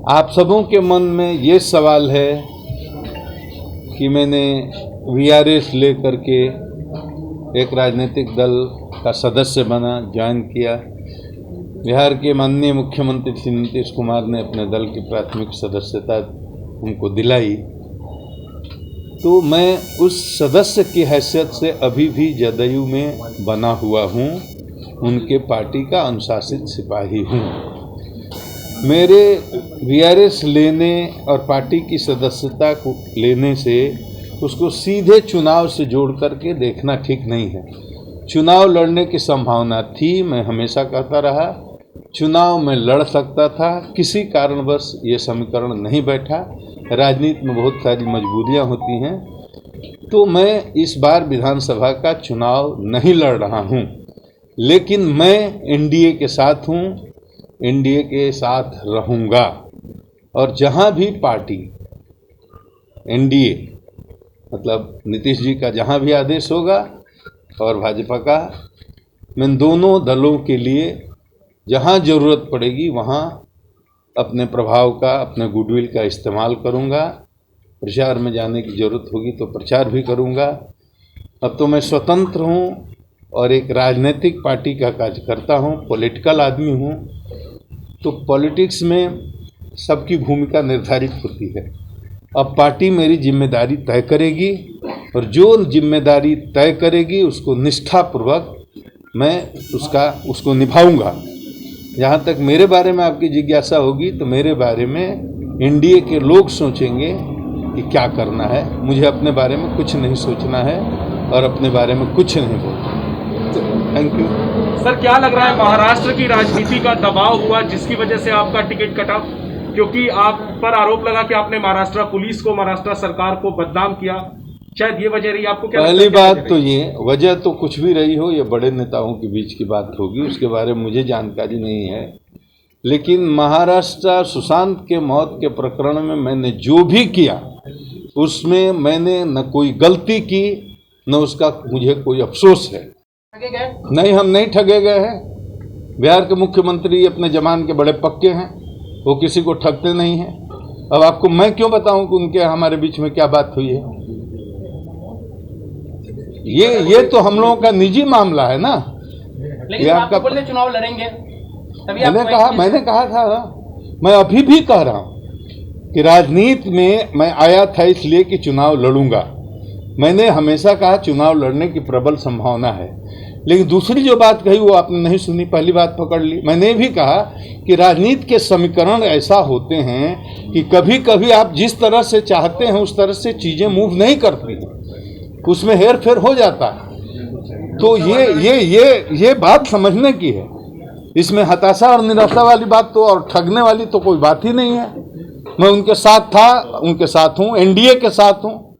आप सबों के मन में ये सवाल है कि मैंने वीआरएस लेकर के एक राजनीतिक दल का सदस्य बना, ज्वाइन किया। बिहार के माननीय मुख्यमंत्री श्री नीतीश कुमार ने अपने दल की प्राथमिक सदस्यता उनको दिलाई, तो मैं उस सदस्य की हैसियत से अभी भी जदयू में बना हुआ हूँ, उनके पार्टी का अनुशासित सिपाही हूँ। मेरे वीआरएस लेने और पार्टी की सदस्यता को लेने से उसको सीधे चुनाव से जोड़ करके देखना ठीक नहीं है। चुनाव लड़ने की संभावना थी, मैं हमेशा कहता रहा चुनाव में लड़ सकता था, किसी कारणवश ये समीकरण नहीं बैठा। राजनीति में बहुत सारी मजबूरियां होती हैं, तो मैं इस बार विधानसभा का चुनाव नहीं लड़ रहा हूं, लेकिन मैं एनडीए के साथ हूं, एनडीए के साथ रहूंगा। और जहां भी पार्टी एनडीए मतलब नीतीश जी का जहां भी आदेश होगा और भाजपा का, मैं दोनों दलों के लिए जहां ज़रूरत पड़ेगी वहां अपने प्रभाव का, अपने गुडविल का इस्तेमाल करूंगा। प्रचार में जाने की ज़रूरत होगी तो प्रचार भी करूंगा। अब तो मैं स्वतंत्र हूं और एक राजनीतिक पार्टी का कार्यकर्ता हूं, पॉलिटिकल आदमी हूं, तो पॉलिटिक्स में सबकी भूमिका निर्धारित होती है। अब पार्टी मेरी जिम्मेदारी तय करेगी और जो जिम्मेदारी तय करेगी उसको निष्ठापूर्वक मैं उसको निभाऊंगा। जहाँ तक मेरे बारे में आपकी जिज्ञासा होगी तो मेरे बारे में एनडीए के लोग सोचेंगे कि क्या करना है। मुझे अपने बारे में कुछ नहीं सोचना है और अपने बारे में कुछ नहीं बोलना। Thank you. सर, क्या लग रहा है महाराष्ट्र की राजनीति का दबाव हुआ जिसकी वजह से आपका टिकट कटा? क्योंकि आप पर आरोप लगा कि आपने महाराष्ट्र पुलिस को, महाराष्ट्र सरकार को बदनाम किया, शायद ये वजह रही। आपको क्या पहली बात तो ये वजह तो कुछ भी रही हो, ये बड़े नेताओं के बीच की बात होगी, उसके बारे में मुझे जानकारी नहीं है। लेकिन महाराष्ट्र सुशांत के मौत के प्रकरण में मैंने जो भी किया उसमें मैंने न कोई गलती की, न उसका मुझे कोई अफसोस है। नहीं, हम नहीं ठगे गए हैं। बिहार के मुख्यमंत्री अपने जमान के बड़े पक्के हैं, वो किसी को ठगते नहीं हैं। अब आपको मैं क्यों बताऊं कि उनके हमारे बीच में क्या बात हुई है? ये तो हम लोगों का निजी मामला है ना। लेकिन आपका बोलते चुनाव लड़ेंगे, तभी मैंने कहा था, मैं अभी भी कह रहा हूं कि राजनीति में मैं आया था इसलिए कि चुनाव लड़ूंगा। मैंने हमेशा कहा चुनाव लड़ने की प्रबल संभावना है। लेकिन दूसरी जो बात कही वो आपने नहीं सुनी, पहली बात पकड़ ली। मैंने भी कहा कि राजनीति के समीकरण ऐसा होते हैं कि कभी कभी आप जिस तरह से चाहते हैं उस तरह से चीजें मूव नहीं करती हैं, उसमें हेर फेर हो जाता है। तो ये बात समझने की है। इसमें हताशा और निराशा वाली बात तो और ठगने वाली तो कोई बात ही नहीं है। मैं उनके साथ था, उनके साथ हूँ, एनडीए के साथ हूँ।